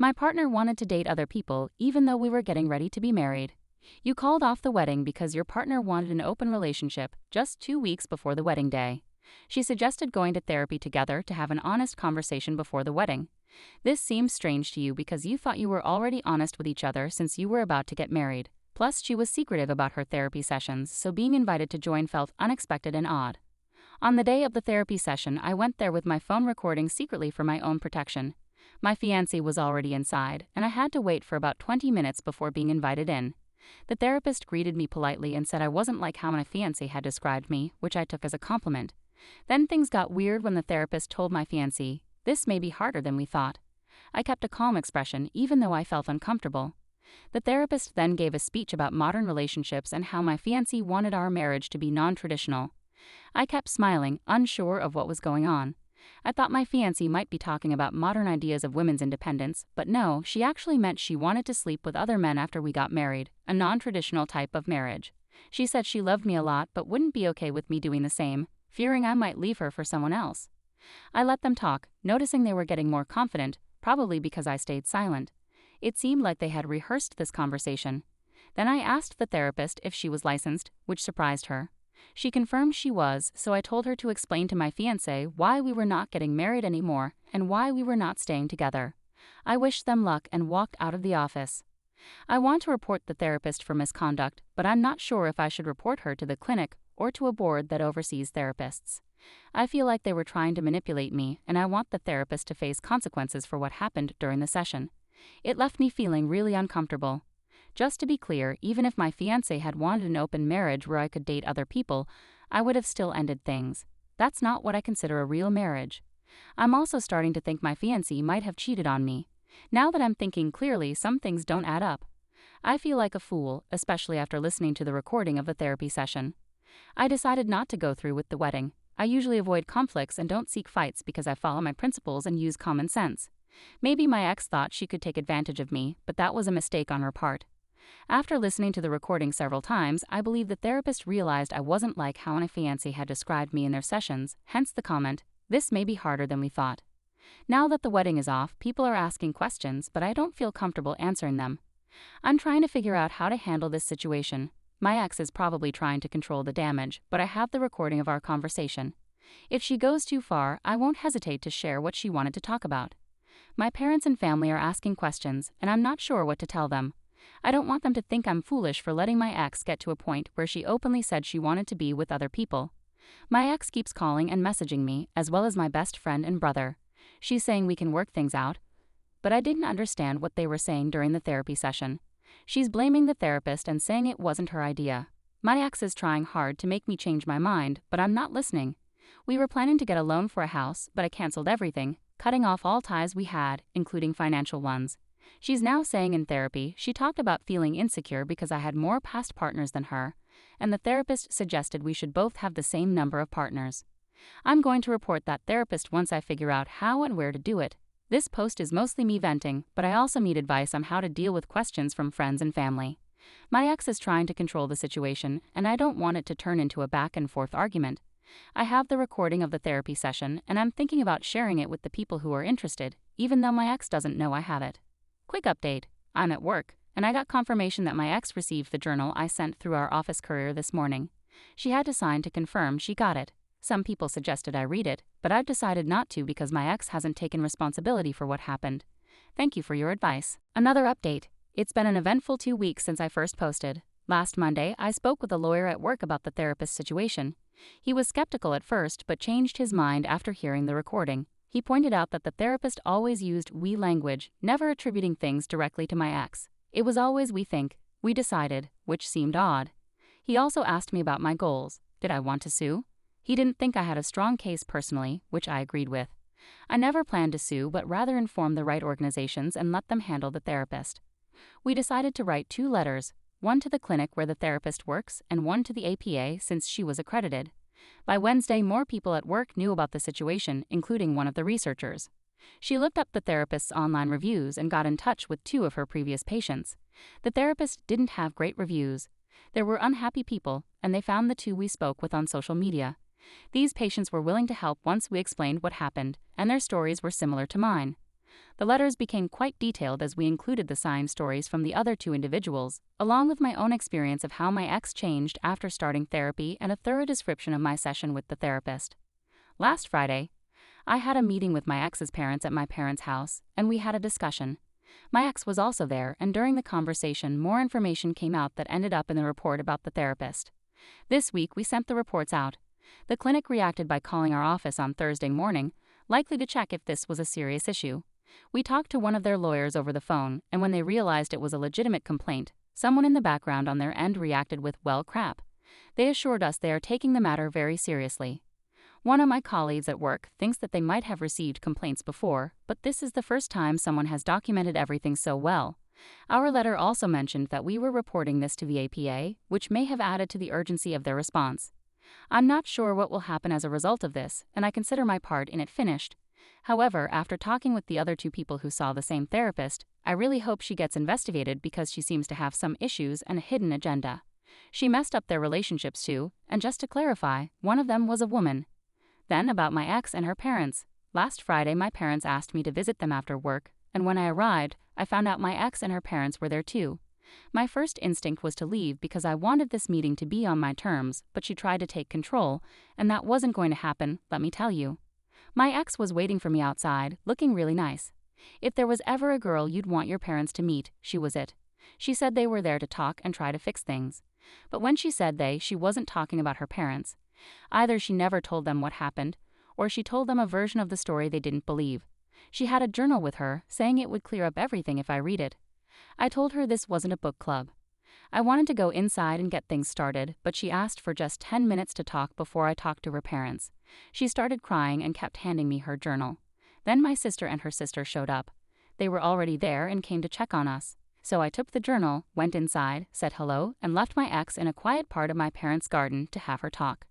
My partner wanted to date other people even though we were getting ready to be married. You called off the wedding because your partner wanted an open relationship just 2 weeks before the wedding day. She suggested going to therapy together to have an honest conversation before the wedding. This seems strange to you because you thought you were already honest with each other since you were about to get married. Plus, she was secretive about her therapy sessions, so being invited to join felt unexpected and odd. On the day of the therapy session, I went there with my phone recording secretly for my own protection. My fiancé was already inside, and I had to wait for about 20 minutes before being invited in. The therapist greeted me politely and said I wasn't like how my fiancé had described me, which I took as a compliment. Then things got weird when the therapist told my fiancé, "This may be harder than we thought." I kept a calm expression even though I felt uncomfortable. The therapist then gave a speech about modern relationships and how my fiancé wanted our marriage to be non-traditional. I kept smiling, unsure of what was going on. I thought my fiancé might be talking about modern ideas of women's independence, but no, she actually meant she wanted to sleep with other men after we got married, a non-traditional type of marriage. She said she loved me a lot but wouldn't be okay with me doing the same, fearing I might leave her for someone else. I let them talk, noticing they were getting more confident, probably because I stayed silent. It seemed like they had rehearsed this conversation. Then I asked the therapist if she was licensed, which surprised her. She confirmed she was, so I told her to explain to my fiancé why we were not getting married anymore and why we were not staying together. I wished them luck and walked out of the office. I want to report the therapist for misconduct, but I'm not sure if I should report her to the clinic or to a board that oversees therapists. I feel like they were trying to manipulate me, and I want the therapist to face consequences for what happened during the session. It left me feeling really uncomfortable. Just to be clear, even if my fiancé had wanted an open marriage where I could date other people, I would have still ended things. That's not what I consider a real marriage. I'm also starting to think my fiancé might have cheated on me. Now that I'm thinking clearly, some things don't add up. I feel like a fool, especially after listening to the recording of the therapy session. I decided not to go through with the wedding. I usually avoid conflicts and don't seek fights because I follow my principles and use common sense. Maybe my ex thought she could take advantage of me, but that was a mistake on her part. After listening to the recording several times, I believe the therapist realized I wasn't like how my fiancé had described me in their sessions, hence the comment, "This may be harder than we thought." Now that the wedding is off, people are asking questions, but I don't feel comfortable answering them. I'm trying to figure out how to handle this situation. My ex is probably trying to control the damage, but I have the recording of our conversation. If she goes too far, I won't hesitate to share what she wanted to talk about. My parents and family are asking questions, and I'm not sure what to tell them. I don't want them to think I'm foolish for letting my ex get to a point where she openly said she wanted to be with other people. My ex keeps calling and messaging me, as well as my best friend and brother. She's saying we can work things out, but I didn't understand what they were saying during the therapy session. She's blaming the therapist and saying it wasn't her idea. My ex is trying hard to make me change my mind, but I'm not listening. We were planning to get a loan for a house, but I canceled everything, cutting off all ties we had, including financial ones. She's now saying in therapy she talked about feeling insecure because I had more past partners than her, and the therapist suggested we should both have the same number of partners. I'm going to report that therapist once I figure out how and where to do it. This post is mostly me venting, but I also need advice on how to deal with questions from friends and family. My ex is trying to control the situation, and I don't want it to turn into a back-and-forth argument. I have the recording of the therapy session, and I'm thinking about sharing it with the people who are interested, even though my ex doesn't know I have it. Quick update. I'm at work, and I got confirmation that my ex received the journal I sent through our office courier this morning. She had to sign to confirm she got it. Some people suggested I read it, but I've decided not to because my ex hasn't taken responsibility for what happened. Thank you for your advice. Another update. It's been an eventful 2 weeks since I first posted. Last Monday, I spoke with a lawyer at work about the therapist's situation. He was skeptical at first, but changed his mind after hearing the recording. He pointed out that the therapist always used we language, never attributing things directly to my ex. It was always we think, we decided, which seemed odd. He also asked me about my goals. Did I want to sue? He didn't think I had a strong case personally, which I agreed with. I never planned to sue, but rather inform the right organizations and let them handle the therapist. We decided to write 2 letters, one to the clinic where the therapist works and one to the APA since she was accredited. By Wednesday, more people at work knew about the situation, including one of the researchers. She looked up the therapist's online reviews and got in touch with 2 of her previous patients. The therapist didn't have great reviews. There were unhappy people, and they found the 2 we spoke with on social media. These patients were willing to help once we explained what happened, and their stories were similar to mine. The letters became quite detailed as we included the signed stories from the other two individuals, along with my own experience of how my ex changed after starting therapy and a thorough description of my session with the therapist. Last Friday, I had a meeting with my ex's parents at my parents' house, and we had a discussion. My ex was also there, and during the conversation, more information came out that ended up in the report about the therapist. This week, we sent the reports out. The clinic reacted by calling our office on Thursday morning, likely to check if this was a serious issue. We talked to one of their lawyers over the phone, and when they realized it was a legitimate complaint, someone in the background on their end reacted with, "Well, crap." They assured us they are taking the matter very seriously. One of my colleagues at work thinks that they might have received complaints before, but this is the first time someone has documented everything so well. Our letter also mentioned that we were reporting this to the APA, which may have added to the urgency of their response. I'm not sure what will happen as a result of this, and I consider my part in it finished. However, after talking with the other two people who saw the same therapist, I really hope she gets investigated because she seems to have some issues and a hidden agenda. She messed up their relationships too, and just to clarify, one of them was a woman. Then about my ex and her parents. Last Friday, my parents asked me to visit them after work, and when I arrived, I found out my ex and her parents were there too. My first instinct was to leave because I wanted this meeting to be on my terms, but she tried to take control, and that wasn't going to happen, let me tell you. My ex was waiting for me outside, looking really nice. If there was ever a girl you'd want your parents to meet, she was it. She said they were there to talk and try to fix things. But when she said they, she wasn't talking about her parents. Either she never told them what happened, or she told them a version of the story they didn't believe. She had a journal with her, saying it would clear up everything if I read it. I told her this wasn't a book club. I wanted to go inside and get things started, but she asked for just 10 minutes to talk before I talked to her parents. She started crying and kept handing me her journal. Then my sister and her sister showed up. They were already there and came to check on us. So I took the journal, went inside, said hello, and left my ex in a quiet part of my parents' garden to have her talk.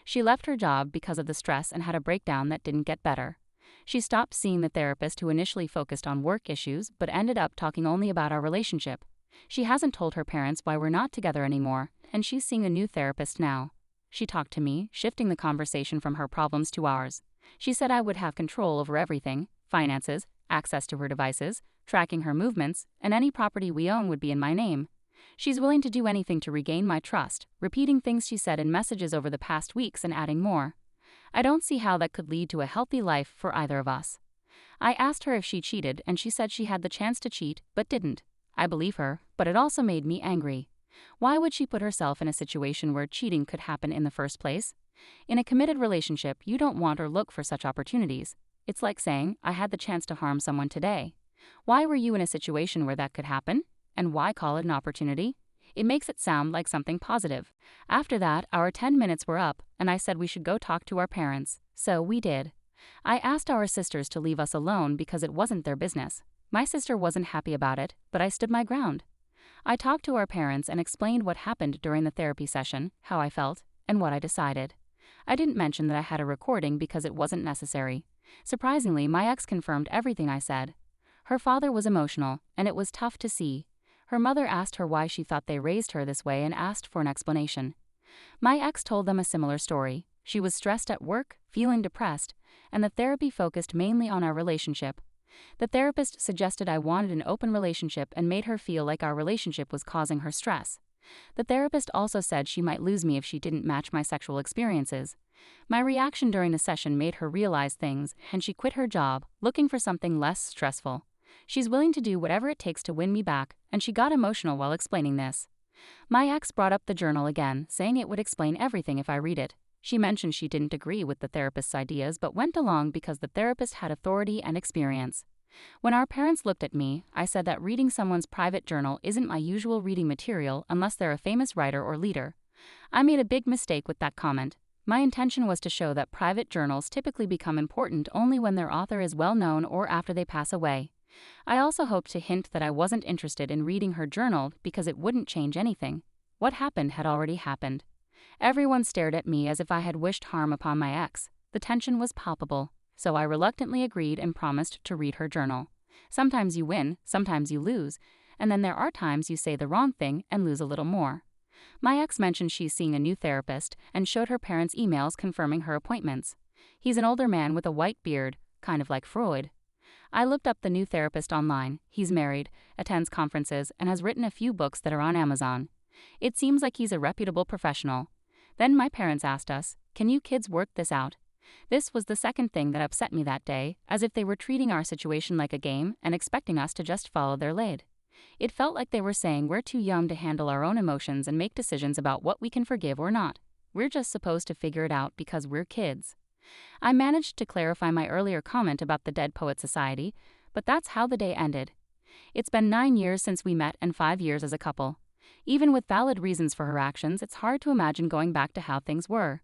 She left her job because of the stress and had a breakdown that didn't get better. She stopped seeing the therapist who initially focused on work issues but ended up talking only about our relationship. She hasn't told her parents why we're not together anymore, and she's seeing a new therapist now. She talked to me, shifting the conversation from her problems to ours. She said I would have control over everything: finances, access to her devices, tracking her movements, and any property we own would be in my name. She's willing to do anything to regain my trust, repeating things she said in messages over the past weeks and adding more. I don't see how that could lead to a healthy life for either of us. I asked her if she cheated, and she said she had the chance to cheat, but didn't. I believe her, but it also made me angry. Why would she put herself in a situation where cheating could happen in the first place? In a committed relationship, you don't want or look for such opportunities. It's like saying, I had the chance to harm someone today. Why were you in a situation where that could happen? And why call it an opportunity? It makes it sound like something positive. After that, our 10 minutes were up, and I said we should go talk to our parents. So we did. I asked our sisters to leave us alone because it wasn't their business. My sister wasn't happy about it, but I stood my ground. I talked to our parents and explained what happened during the therapy session, how I felt, and what I decided. I didn't mention that I had a recording because it wasn't necessary. Surprisingly, my ex confirmed everything I said. Her father was emotional, and it was tough to see. Her mother asked her why she thought they raised her this way and asked for an explanation. My ex told them a similar story. She was stressed at work, feeling depressed, and the therapy focused mainly on our relationship. The therapist suggested I wanted an open relationship and made her feel like our relationship was causing her stress. The therapist also said she might lose me if she didn't match my sexual experiences. My reaction during the session made her realize things, and she quit her job, looking for something less stressful. She's willing to do whatever it takes to win me back, and she got emotional while explaining this. My ex brought up the journal again, saying it would explain everything if I read it. She mentioned she didn't agree with the therapist's ideas but went along because the therapist had authority and experience. When our parents looked at me, I said that reading someone's private journal isn't my usual reading material unless they're a famous writer or leader. I made a big mistake with that comment. My intention was to show that private journals typically become important only when their author is well known or after they pass away. I also hoped to hint that I wasn't interested in reading her journal because it wouldn't change anything. What happened had already happened. Everyone stared at me as if I had wished harm upon my ex. The tension was palpable, so I reluctantly agreed and promised to read her journal. Sometimes you win, sometimes you lose, and then there are times you say the wrong thing and lose a little more. My ex mentioned she's seeing a new therapist and showed her parents emails confirming her appointments. He's an older man with a white beard, kind of like Freud. I looked up the new therapist online. He's married, attends conferences, and has written a few books that are on Amazon. It seems like he's a reputable professional. Then my parents asked us, "Can you kids work this out?" This was the second thing that upset me that day, as if they were treating our situation like a game and expecting us to just follow their lead. It felt like they were saying we're too young to handle our own emotions and make decisions about what we can forgive or not. We're just supposed to figure it out because we're kids. I managed to clarify my earlier comment about the Dead Poet Society, but that's how the day ended. It's been 9 years since we met and 5 years as a couple. Even with valid reasons for her actions, it's hard to imagine going back to how things were.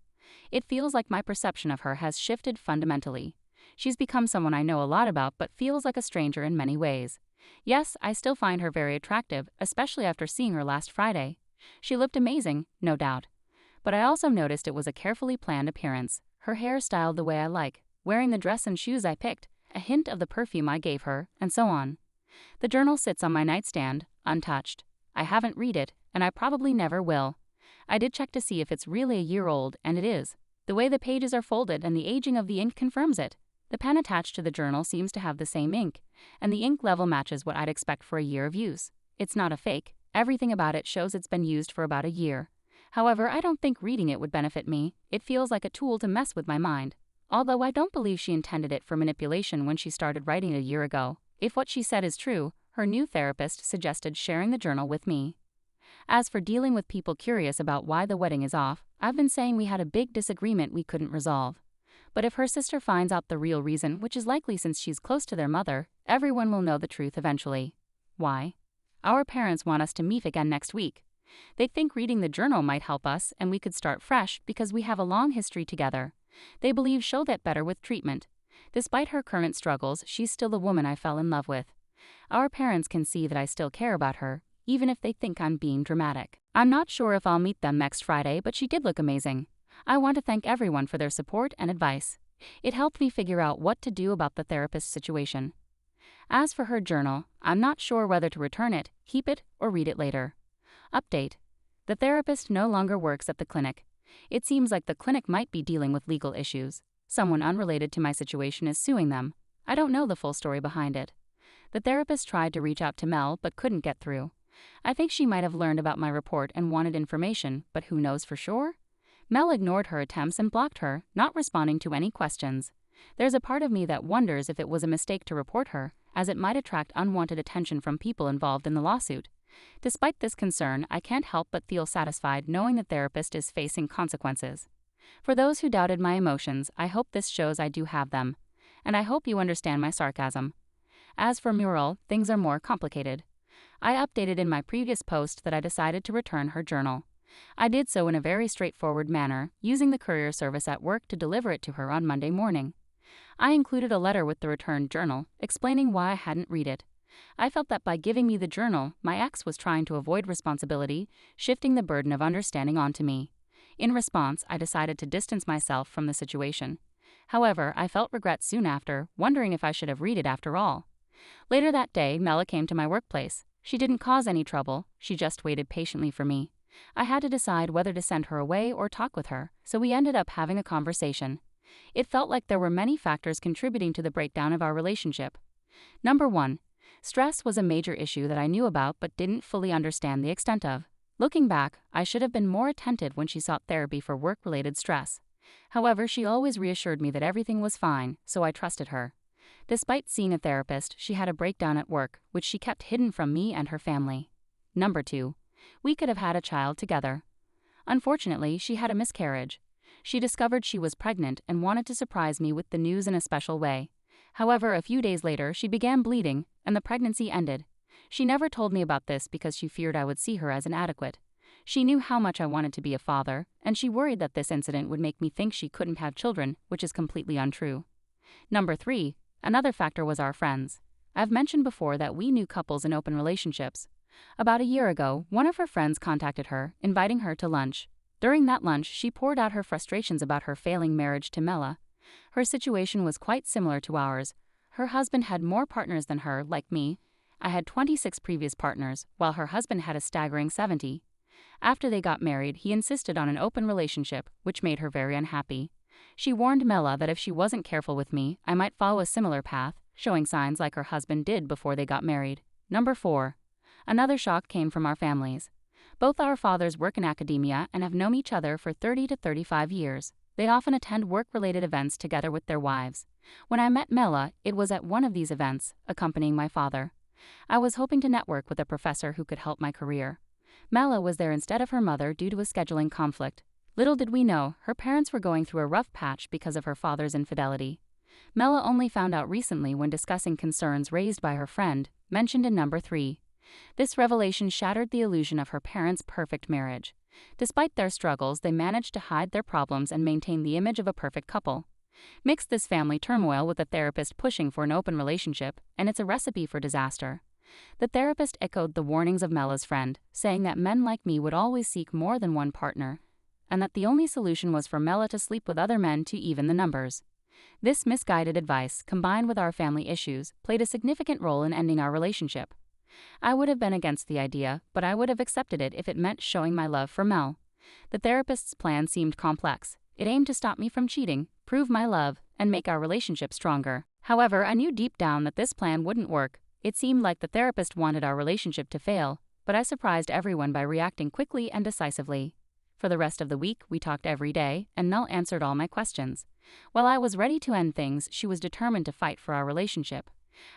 It feels like my perception of her has shifted fundamentally. She's become someone I know a lot about but feels like a stranger in many ways. Yes, I still find her very attractive, especially after seeing her last Friday. She looked amazing, no doubt. But I also noticed it was a carefully planned appearance, her hair styled the way I like, wearing the dress and shoes I picked, a hint of the perfume I gave her, and so on. The journal sits on my nightstand, untouched. I haven't read it, and I probably never will. I did check to see if it's really a year old, and it is. The way the pages are folded and the aging of the ink confirms it. The pen attached to the journal seems to have the same ink, and the ink level matches what I'd expect for a year of use. It's not a fake. Everything about it shows it's been used for about a year. However, I don't think reading it would benefit me. It feels like a tool to mess with my mind. Although I don't believe she intended it for manipulation when she started writing a year ago. If what she said is true, her new therapist suggested sharing the journal with me. As for dealing with people curious about why the wedding is off, I've been saying we had a big disagreement we couldn't resolve. But if her sister finds out the real reason, which is likely since she's close to their mother, everyone will know the truth eventually. Why? Our parents want us to meet again next week. They think reading the journal might help us and we could start fresh because we have a long history together. They believe she'll get better with treatment. Despite her current struggles, she's still the woman I fell in love with. Our parents can see that I still care about her, even if they think I'm being dramatic. I'm not sure if I'll meet them next Friday, but she did look amazing. I want to thank everyone for their support and advice. It helped me figure out what to do about the therapist situation. As for her journal, I'm not sure whether to return it, keep it, or read it later. Update. The therapist no longer works at the clinic. It seems like the clinic might be dealing with legal issues. Someone unrelated to my situation is suing them. I don't know the full story behind it. The therapist tried to reach out to Mel but couldn't get through. I think she might have learned about my report and wanted information, but who knows for sure? Mel ignored her attempts and blocked her, not responding to any questions. There's a part of me that wonders if it was a mistake to report her, as it might attract unwanted attention from people involved in the lawsuit. Despite this concern, I can't help but feel satisfied knowing the therapist is facing consequences. For those who doubted my emotions, I hope this shows I do have them. And I hope you understand my sarcasm. As for Muriel, things are more complicated. I updated in my previous post that I decided to return her journal. I did so in a very straightforward manner, using the courier service at work to deliver it to her on Monday morning. I included a letter with the returned journal, explaining why I hadn't read it. I felt that by giving me the journal, my ex was trying to avoid responsibility, shifting the burden of understanding onto me. In response, I decided to distance myself from the situation. However, I felt regret soon after, wondering if I should have read it after all. Later that day, Mela came to my workplace. She didn't cause any trouble, she just waited patiently for me. I had to decide whether to send her away or talk with her, so we ended up having a conversation. It felt like there were many factors contributing to the breakdown of our relationship. Number 1. Stress was a major issue that I knew about but didn't fully understand the extent of. Looking back, I should have been more attentive when she sought therapy for work-related stress. However, she always reassured me that everything was fine, so I trusted her. Despite seeing a therapist, she had a breakdown at work, which she kept hidden from me and her family. Number 2. We could have had a child together. Unfortunately, she had a miscarriage. She discovered she was pregnant and wanted to surprise me with the news in a special way. However, a few days later, she began bleeding, and the pregnancy ended. She never told me about this because she feared I would see her as inadequate. She knew how much I wanted to be a father, and she worried that this incident would make me think she couldn't have children, which is completely untrue. Number 3. Another factor was our friends. I've mentioned before that we knew couples in open relationships. About a year ago, one of her friends contacted her, inviting her to lunch. During that lunch, she poured out her frustrations about her failing marriage to Mela. Her situation was quite similar to ours. Her husband had more partners than her, like me. I had 26 previous partners, while her husband had a staggering 70. After they got married, he insisted on an open relationship, which made her very unhappy. She warned Mela that if she wasn't careful with me, I might follow a similar path. showing signs like her husband did before they got married. Number 4. Another shock came from our families. Both our fathers work in academia and have known each other for 30 to 35 years. They often attend work-related events together with their wives. When I met Mela, it was at one of these events, accompanying my father. I was hoping to network with a professor who could help my career. Mela was there instead of her mother due to a scheduling conflict. Little did we know, her parents were going through a rough patch because of her father's infidelity. Mela only found out recently when discussing concerns raised by her friend, mentioned in number 3. This revelation shattered the illusion of her parents' perfect marriage. Despite their struggles, they managed to hide their problems and maintain the image of a perfect couple. Mix this family turmoil with a therapist pushing for an open relationship, and it's a recipe for disaster. The therapist echoed the warnings of Mela's friend, saying that men like me would always seek more than one partner, and that the only solution was for Mela to sleep with other men to even the numbers. This misguided advice, combined with our family issues, played a significant role in ending our relationship. I would have been against the idea, but I would have accepted it if it meant showing my love for Mel. The therapist's plan seemed complex. It aimed to stop me from cheating, prove my love, and make our relationship stronger. However, I knew deep down that this plan wouldn't work. It seemed like the therapist wanted our relationship to fail, but I surprised everyone by reacting quickly and decisively. For the rest of the week, we talked every day, and Mel answered all my questions. While I was ready to end things, she was determined to fight for our relationship.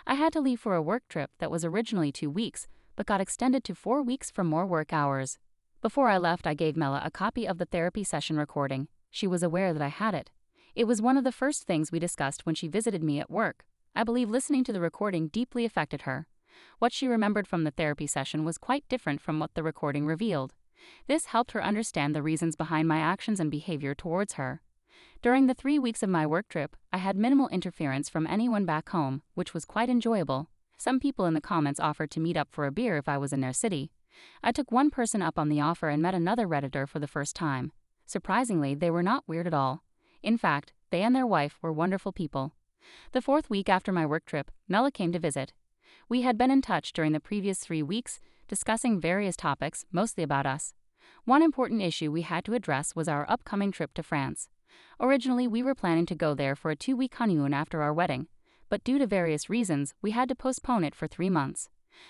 I had to leave for a work trip that was originally 2 weeks, but got extended to 4 weeks for more work hours. Before I left, I gave Mela a copy of the therapy session recording. She was aware that I had it. It was one of the first things we discussed when she visited me at work. I believe listening to the recording deeply affected her. What she remembered from the therapy session was quite different from what the recording revealed. This helped her understand the reasons behind my actions and behavior towards her. During the 3 weeks of my work trip, I had minimal interference from anyone back home, which was quite enjoyable. Some people in the comments offered to meet up for a beer if I was in their city. I took one person up on the offer and met another Redditor for the first time. Surprisingly, they were not weird at all. In fact, they and their wife were wonderful people. The 4th week after my work trip, Mela came to visit. We had been in touch during the previous 3 weeks, discussing various topics, mostly about us. One important issue we had to address was our upcoming trip to France. Originally, we were planning to go there for a 2-week honeymoon after our wedding, but due to various reasons, we had to postpone it for 3 months.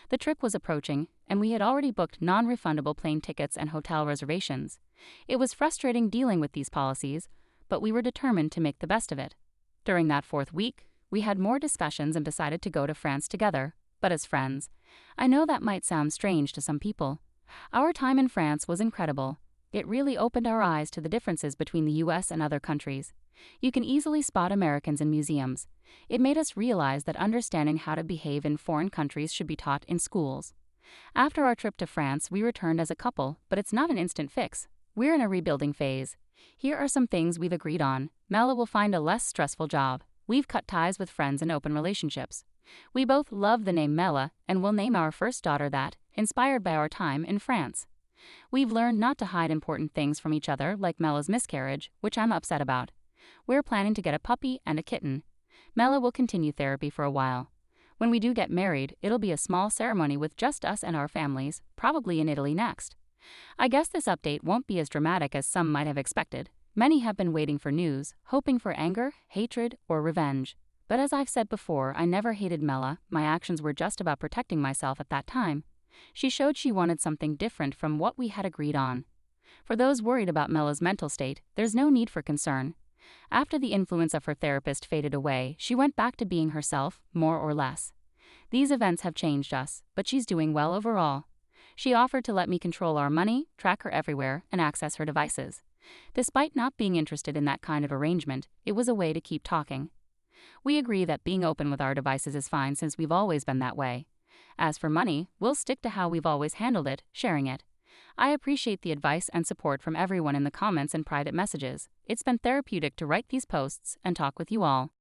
The trip was approaching, and we had already booked non-refundable plane tickets and hotel reservations. It was frustrating dealing with these policies, but we were determined to make the best of it. During that 4th week, we had more discussions and decided to go to France together, but as friends. I know that might sound strange to some people. Our time in France was incredible. It really opened our eyes to the differences between the US and other countries. You can easily spot Americans in museums. It made us realize that understanding how to behave in foreign countries should be taught in schools. After our trip to France, we returned as a couple, but it's not an instant fix. We're in a rebuilding phase. Here are some things we've agreed on. Mela will find a less stressful job. We've cut ties with friends and open relationships. We both love the name Mela and will name our first daughter that, inspired by our time in France. We've learned not to hide important things from each other, like Mela's miscarriage, which I'm upset about. We're planning to get a puppy and a kitten. Mela will continue therapy for a while. When we do get married, it'll be a small ceremony with just us and our families, probably in Italy next. I guess this update won't be as dramatic as some might have expected. Many have been waiting for news, hoping for anger, hatred, or revenge. But as I've said before, I never hated Mela. My actions were just about protecting myself at that time. She showed she wanted something different from what we had agreed on. For those worried about Mela's mental state, there's no need for concern. After the influence of her therapist faded away, she went back to being herself, more or less. These events have changed us, but she's doing well overall. She offered to let me control our money, track her everywhere, and access her devices. Despite not being interested in that kind of arrangement, it was a way to keep talking. We agree that being open with our devices is fine since we've always been that way. As for money, we'll stick to how we've always handled it, sharing it. I appreciate the advice and support from everyone in the comments and private messages. It's been therapeutic to write these posts and talk with you all.